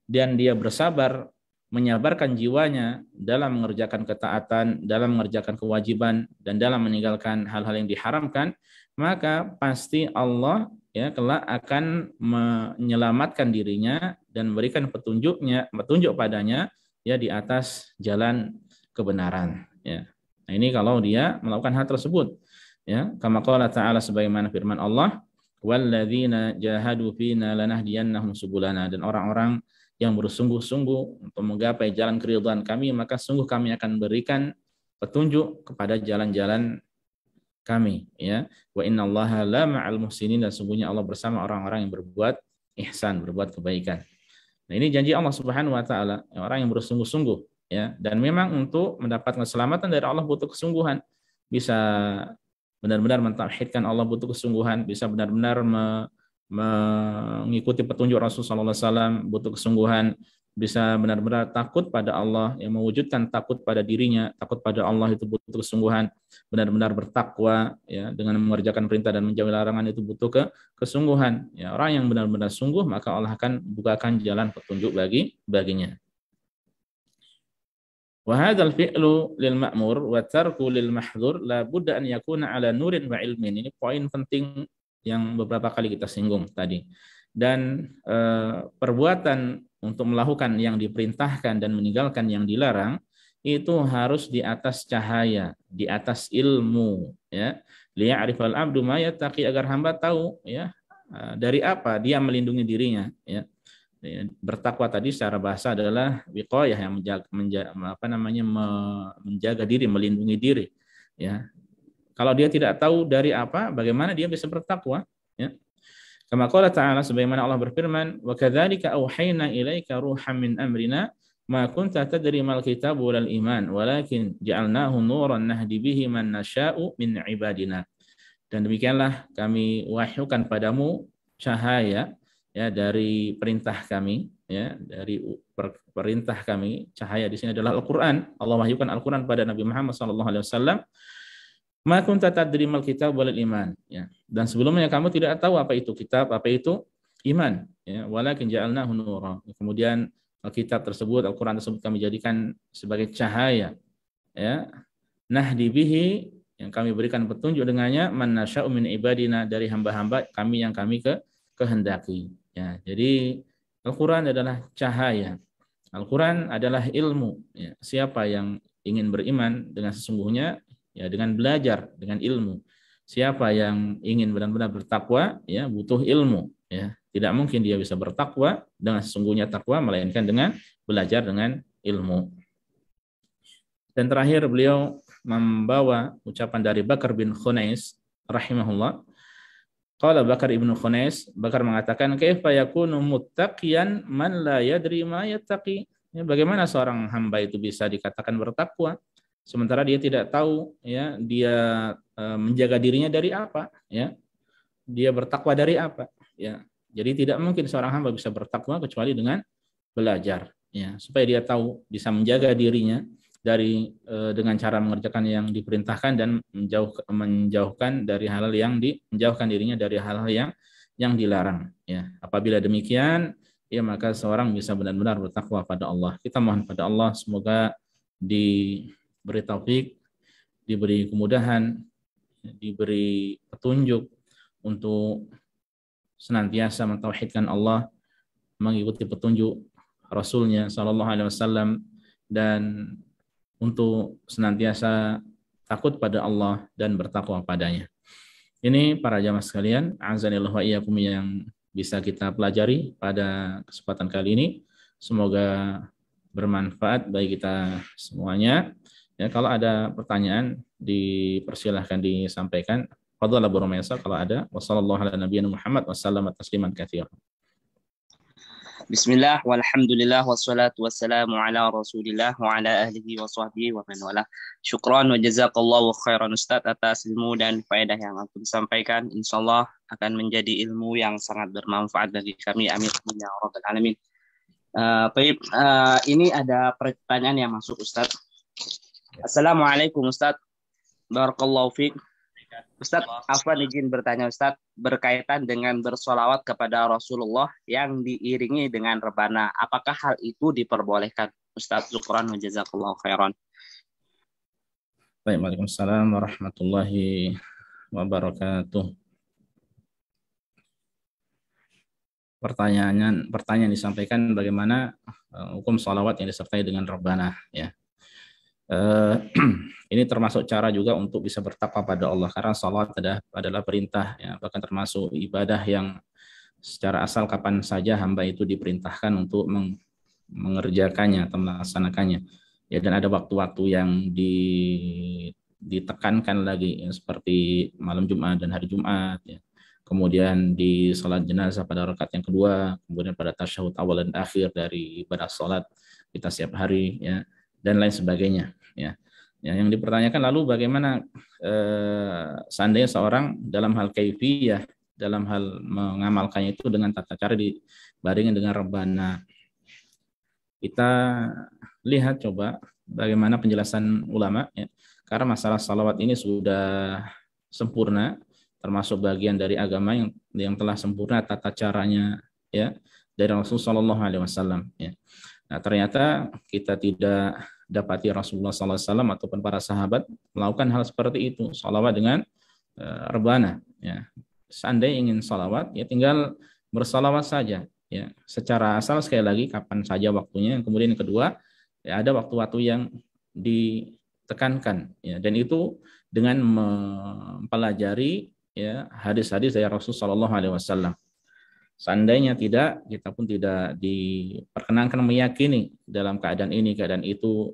dan dia bersabar menyabarkan jiwanya dalam mengerjakan ketaatan, dalam mengerjakan kewajiban, dan dalam meninggalkan hal-hal yang diharamkan, maka pasti Allah, ya, kelak akan menyelamatkan dirinya dan memberikan petunjuk padanya, ya, di atas jalan kebenaran. Ya. Nah, ini kalau dia melakukan hal tersebut. Ya, kama qala ta'ala, sebagaimana firman Allah, walladzina jahadu fina lanahdiyannahum subulana, dan orang-orang yang bersungguh-sungguh untuk menggapai jalan keridhaan kami, maka sungguh kami akan berikan petunjuk kepada jalan-jalan kami. Ya, wa innallaha la ma'al muhsinin, dan sungguhnya Allah bersama orang-orang yang berbuat ihsan, berbuat kebaikan. Nah, ini janji Allah Subhanahu wa taala, orang yang bersungguh-sungguh, ya, dan memang untuk mendapatkan keselamatan dari Allah butuh kesungguhan. Bisa benar-benar mentauhidkan Allah butuh kesungguhan, bisa benar-benar mengikuti petunjuk Rasulullah SAW butuh kesungguhan, bisa benar-benar takut pada Allah, yang mewujudkan takut pada dirinya, takut pada Allah itu butuh kesungguhan, benar-benar bertakwa, ya, dengan mengerjakan perintah dan menjauhi larangan itu butuh kesungguhan. Ya, orang yang benar-benar sungguh, maka Allah akan bukakan jalan petunjuk baginya. Wa hadzal fi'lu lil ma'mur wa tarku lil mahdhur la budda an yakuna ala nurin wa ilmin. Ini poin penting yang beberapa kali kita singgung tadi. Dan perbuatan untuk melakukan yang diperintahkan dan meninggalkan yang dilarang itu harus di atas cahaya, di atas ilmu, ya. Liya'rifal abdu ma yattaqi, agar hamba tahu, ya, dari apa dia melindungi dirinya, ya. Bertakwa tadi secara bahasa adalah wiqayah, yang menjaga diri, melindungi diri, ya. Kalau dia tidak tahu dari apa, bagaimana dia bisa bertakwa? Ya. Kama qala ta'ala, sebagaimana Allah berfirman, wa kadzalika auhayna ilaika ruham min amrina ma kunta tadri mal kitab wal iman walakin ja'alnahu nuran nahdi bihi man nasya'u min ibadina. Dan demikianlah kami wahyukan padamu cahaya, ya, dari perintah kami, ya, dari perintah kami. Cahaya di sini adalah Al-Qur'an. Allah wahyukan Al-Qur'an pada Nabi Muhammad sallallahu alaihi wasallam. Ma kunta tadri mal kitab wal iman, ya. Dan sebelumnya kamu tidak tahu apa itu kitab, apa itu iman, ya. Walakin ja'alnahu nura. Kemudian kitab tersebut, Al-Qur'an tersebut kami jadikan sebagai cahaya, ya. Nahdi bihi, yang kami berikan petunjuk dengannya, man nasya'u min ibadina, dari hamba-hamba kami yang kami kehendaki, ya. Jadi Al-Qur'an adalah cahaya. Al-Qur'an adalah ilmu, ya. Siapa yang ingin beriman dengan sesungguhnya, ya, dengan belajar, dengan ilmu. Siapa yang ingin benar-benar bertakwa, ya, butuh ilmu, ya. Tidak mungkin dia bisa bertakwa dengan sesungguhnya takwa melainkan dengan belajar dengan ilmu. Dan terakhir beliau membawa ucapan dari Bakar bin Khunais rahimahullah. Qala Bakar ibnu Khunais, Bakar mengatakan, kaifa yakunu muttaqiyan man la yadri ma yattaqi? Ya, bagaimana seorang hamba itu bisa dikatakan bertakwa sementara dia tidak tahu ya dia menjaga dirinya dari apa, ya. Dia bertakwa dari apa, ya. Jadi tidak mungkin seorang hamba bisa bertakwa kecuali dengan belajar, ya, supaya dia tahu bisa menjaga dirinya dari dengan cara mengerjakan yang diperintahkan dan menjauhkan dari hal-hal yang menjauhkan dirinya dari hal-hal yang dilarang, ya. Apabila demikian, ya maka seorang bisa benar-benar bertakwa pada Allah. Kita mohon pada Allah semoga diberi taufik, diberi kemudahan, diberi petunjuk untuk senantiasa mentauhidkan Allah, mengikuti petunjuk Rasulnya Shallallahu Alaihi Wasallam, dan untuk senantiasa takut pada Allah dan bertakwa padanya. Ini para jamaah sekalian, azanillahu wa iyyakum, yang bisa kita pelajari pada kesempatan kali ini. Semoga bermanfaat bagi kita semuanya. Ya, kalau ada pertanyaan dipersilahkan disampaikan. Fadhal Abu Rumaisa kalau ada. Wassallallahu ala nabiyina Muhammad wassalamu tasliman katsiran. Bismillah, walhamdulillah, wassalatu wassalamu ala rasulillah wa ala ahlihi wa sahbihi wa man wala. Syukran wa jazakallahu khairan Ustaz atas ilmu dan faedah yang aku sampaikan. Insyaallah akan menjadi ilmu yang sangat bermanfaat bagi kami. Amin ya rabbal alamin. Ini ada pertanyaan yang masuk Ustaz. Assalamualaikum Ustaz. Barakallahu fiik. Ustaz, afwan izin bertanya Ustaz, berkaitan dengan bersolawat kepada Rasulullah yang diiringi dengan rebana. Apakah hal itu diperbolehkan? Ustaz, syukran wa jazakallahu khairan. Baik, waalaikumsalam warahmatullahi wabarakatuh. Pertanyaan disampaikan bagaimana hukum sholawat yang disertai dengan rebana, ya. Ini termasuk cara juga untuk bisa bertakwa pada Allah, karena salat adalah perintah, ya, bahkan termasuk ibadah yang secara asal kapan saja hamba itu diperintahkan untuk mengerjakannya atau melaksanakannya, ya. Dan ada waktu-waktu yang ditekankan lagi, ya, seperti malam Jumat dan hari Jumat, ya. Kemudian di salat jenazah pada rakaat yang kedua, kemudian pada tasyahud awal dan akhir dari ibadah salat kita setiap hari, ya, dan lain sebagainya, ya. Yang dipertanyakan lalu bagaimana seandainya seorang dalam hal kaifiyah, dalam hal mengamalkannya itu dengan tata cara dibaringin dengan rebana. Kita lihat coba bagaimana penjelasan ulama, ya. Karena masalah salawat ini sudah sempurna, termasuk bagian dari agama yang telah sempurna tata caranya, ya, dari Rasulullah SAW, ya. Nah, ternyata kita tidak dapati Rasulullah SAW ataupun para sahabat melakukan hal seperti itu, salawat dengan rebana, ya. Seandainya ingin salawat, ya tinggal bersalawat saja, ya, secara asal, sekali lagi kapan saja waktunya. Kemudian yang kedua, ya, ada waktu-waktu yang ditekankan, ya, dan itu dengan mempelajari, ya, hadis-hadis dari Rasulullah SAW. Seandainya tidak, kita pun tidak diperkenankan meyakini dalam keadaan ini, keadaan itu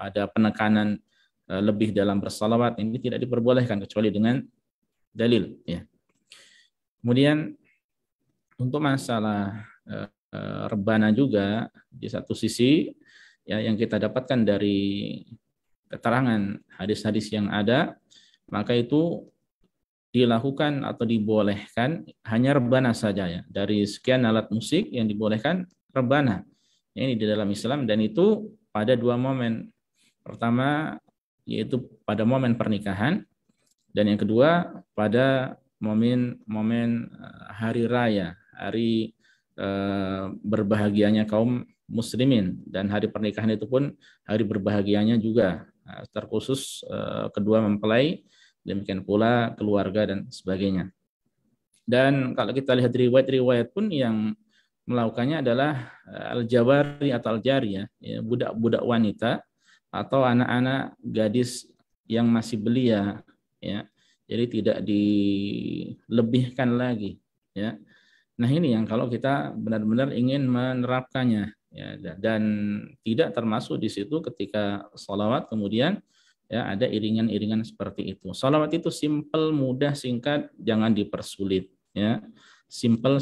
ada penekanan lebih dalam bersalawat, ini tidak diperbolehkan kecuali dengan dalil, ya. Kemudian untuk masalah rebana juga, di satu sisi, ya, yang kita dapatkan dari keterangan hadis-hadis yang ada, maka itu dilakukan atau dibolehkan hanya rebana saja, ya. Dari sekian alat musik yang dibolehkan rebana, ini di dalam Islam, dan itu pada dua momen. Pertama yaitu pada momen pernikahan, dan yang kedua pada momen hari raya, hari berbahagianya kaum muslimin, dan hari pernikahan itu pun hari berbahagianya juga, terkhusus kedua mempelai, demikian pula keluarga dan sebagainya. Dan kalau kita lihat riwayat-riwayat pun yang melakukannya adalah al-jawari atau al-jariyah, ya, budak-budak wanita atau anak-anak gadis yang masih belia, ya. Jadi tidak dilebihkan lagi, ya. Nah, ini yang kalau kita benar-benar ingin menerapkannya, ya, dan tidak termasuk di situ ketika sholawat kemudian, ya, ada iringan-iringan seperti itu. Sholawat itu simple, mudah, singkat, jangan dipersulit, ya. Simple,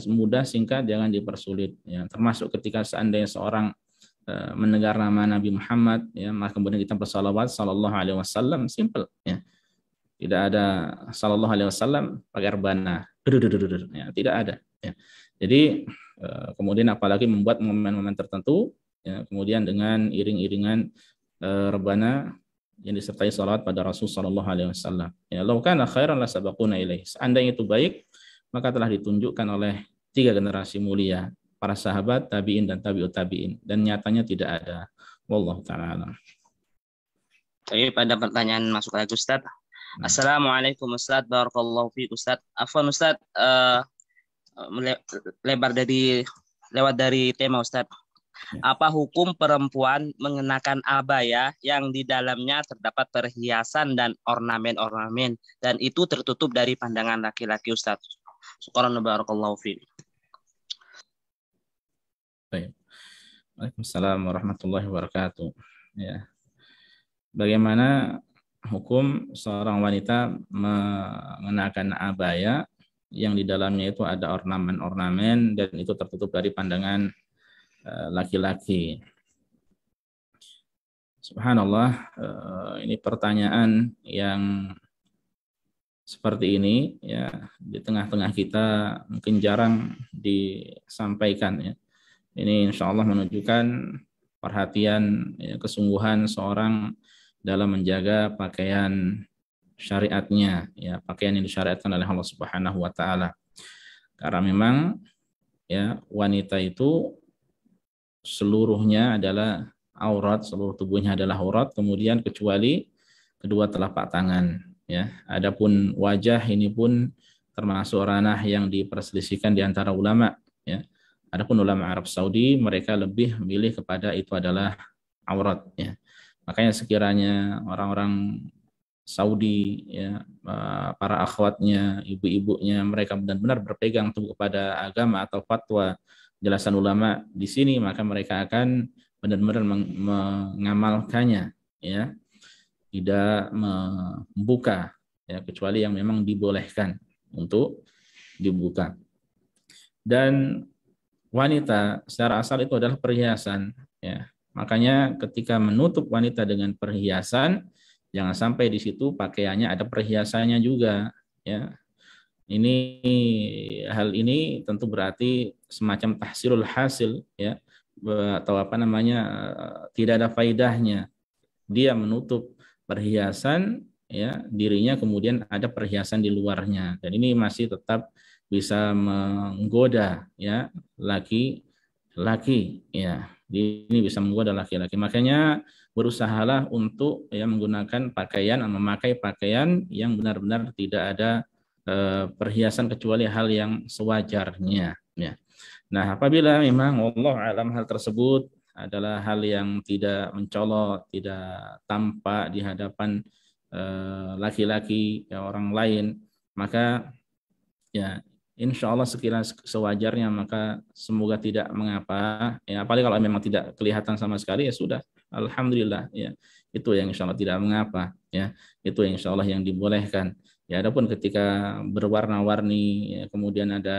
mudah, singkat, jangan dipersulit, ya. Termasuk ketika seandainya seorang mendengar nama Nabi Muhammad, ya, maka kemudian kita bersalawat sallallahu alaihi wasallam, simple, ya. Tidak ada sallallahu alaihi wasallam pakai rebana, ya, tidak ada, ya. Jadi kemudian apalagi membuat momen-momen tertentu, ya, kemudian dengan iring-iringan rebana yang disertai salawat pada Rasul sallallahu alaihi wasallam. Ya, law kana khairan la sabaquna ilaih. Seandainya itu baik, maka telah ditunjukkan oleh 3 generasi mulia, para sahabat, tabi'in dan tabi'ut tabi'in, dan nyatanya tidak ada. Wallahu ta'ala alam. Baik, pada pertanyaan masuk lagi Ustaz. Assalamualaikum Ustaz, barakallahu fiik Ustaz. Afwan Ustaz, lewat dari tema Ustaz. Apa hukum perempuan mengenakan abaya yang di dalamnya terdapat perhiasan dan ornamen-ornamen dan itu tertutup dari pandangan laki-laki Ustaz? Syukran barakallahu fiik. Baik. Waalaikumsalam warahmatullahi wabarakatuh. Ya. Bagaimana hukum seorang wanita mengenakan abaya yang di dalamnya itu ada ornamen-ornamen dan itu tertutup dari pandangan laki-laki? Subhanallah, ini pertanyaan yang seperti ini, ya, di tengah-tengah kita mungkin jarang disampaikan, ya. Ini insya Allah menunjukkan perhatian, ya, kesungguhan seorang dalam menjaga pakaian syariatnya, ya, pakaian yang disyariatkan oleh Allah Subhanahu wa taala. Karena memang, ya, wanita itu seluruhnya adalah aurat, seluruh tubuhnya adalah aurat, kemudian kecuali kedua telapak tangan, ya. Adapun wajah ini pun termasuk ranah yang diperselisihkan di antara ulama, ya. Adapun ulama Arab Saudi, mereka lebih memilih kepada itu adalah aurat, ya. Makanya sekiranya orang-orang Saudi, ya, para akhwatnya, ibu-ibunya, mereka benar-benar berpegang teguh kepada agama atau fatwa jelasan ulama di sini, maka mereka akan benar-benar mengamalkannya, ya, tidak membuka, ya, kecuali yang memang dibolehkan untuk dibuka. Dan wanita secara asal itu adalah perhiasan, ya. Makanya ketika menutup wanita dengan perhiasan, jangan sampai di situ pakaiannya ada perhiasannya juga, ya. Hal ini tentu berarti semacam tahsilul hasil, ya, atau apa namanya, tidak ada faidahnya dia menutup perhiasan, ya, dirinya kemudian ada perhiasan di luarnya, dan ini masih tetap bisa menggoda, ya, laki-laki, ya. Ini bisa menggoda laki-laki. Makanya berusahalah untuk, ya, menggunakan pakaian, memakai pakaian yang benar-benar tidak ada perhiasan kecuali hal yang sewajarnya, ya. Nah, apabila memang wallahu alam hal tersebut adalah hal yang tidak mencolok, tidak tampak di hadapan laki-laki, ya, orang lain, maka, ya, insya Allah sekiranya sewajarnya, maka semoga tidak mengapa, ya. Apalagi kalau memang tidak kelihatan sama sekali, ya sudah, alhamdulillah, ya, itu yang insya Allah tidak mengapa, ya, itu yang insya Allah yang dibolehkan. Ya, adapun ketika berwarna-warni, ya, kemudian ada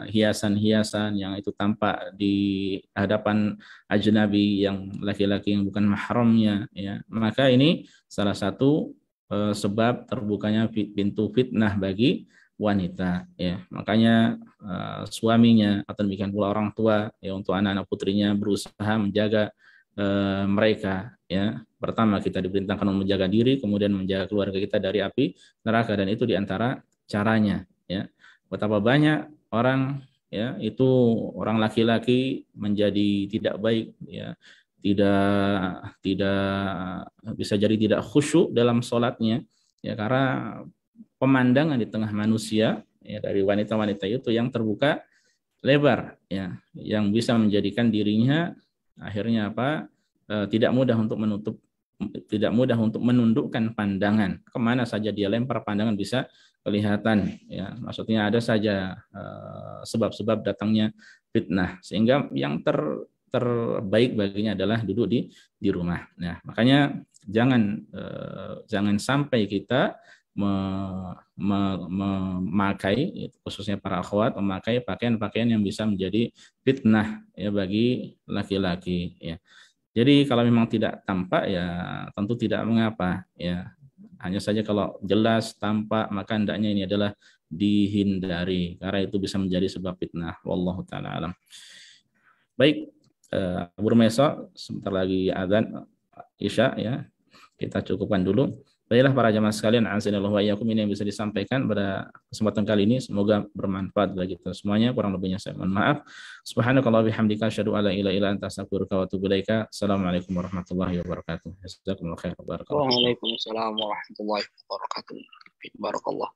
hiasan-hiasan yang itu tampak di hadapan ajnabi yang laki-laki yang bukan mahramnya, ya, maka ini salah satu sebab terbukanya pintu fitnah bagi wanita, ya. Makanya suaminya atau demikian pula orang tua, ya, untuk anak-anak putrinya berusaha menjaga mereka, ya. Pertama kita diperintahkan untuk menjaga diri, kemudian menjaga keluarga kita dari api neraka, dan itu diantara caranya, ya. Betapa banyak orang, ya, itu orang laki-laki menjadi tidak baik, ya, tidak bisa jadi tidak khusyuk dalam sholatnya, ya, karena pemandangan di tengah manusia, ya, dari wanita-wanita itu yang terbuka lebar, ya, yang bisa menjadikan dirinya akhirnya apa, tidak mudah untuk menundukkan pandangan. Kemana saja dia lempar pandangan bisa kelihatan, ya. Maksudnya ada saja sebab-sebab datangnya fitnah, sehingga yang terbaik baginya adalah duduk di rumah. Nah, makanya jangan sampai kita memakai, khususnya para akhwat, memakai pakaian-pakaian yang bisa menjadi fitnah, ya, bagi laki-laki, ya. Jadi kalau memang tidak tampak ya tentu tidak mengapa ya. Hanya saja kalau jelas tampak maka hendaknya ini adalah dihindari karena itu bisa menjadi sebab fitnah. Wallahu taala alam. Baik, Abu Rumaysa, sebentar lagi azan Isya ya. Kita cukupkan dulu. Baiklah para jamaah sekalian, azanillahu wa iyyakum, ini yang bisa disampaikan pada kesempatan kali ini. Semoga bermanfaat bagi kita semuanya. Kurang lebihnya saya mohon maaf. Subhanakallah bihamdika asyhadu an la ilaha illa anta astaghfiruka wa atubu ilaika. Assalamualaikum warahmatullahi wabarakatuh. Jazakumullahu khairan. Barakallahu. Waalaikumsalam warahmatullahi wabarakatuh. Barakallah.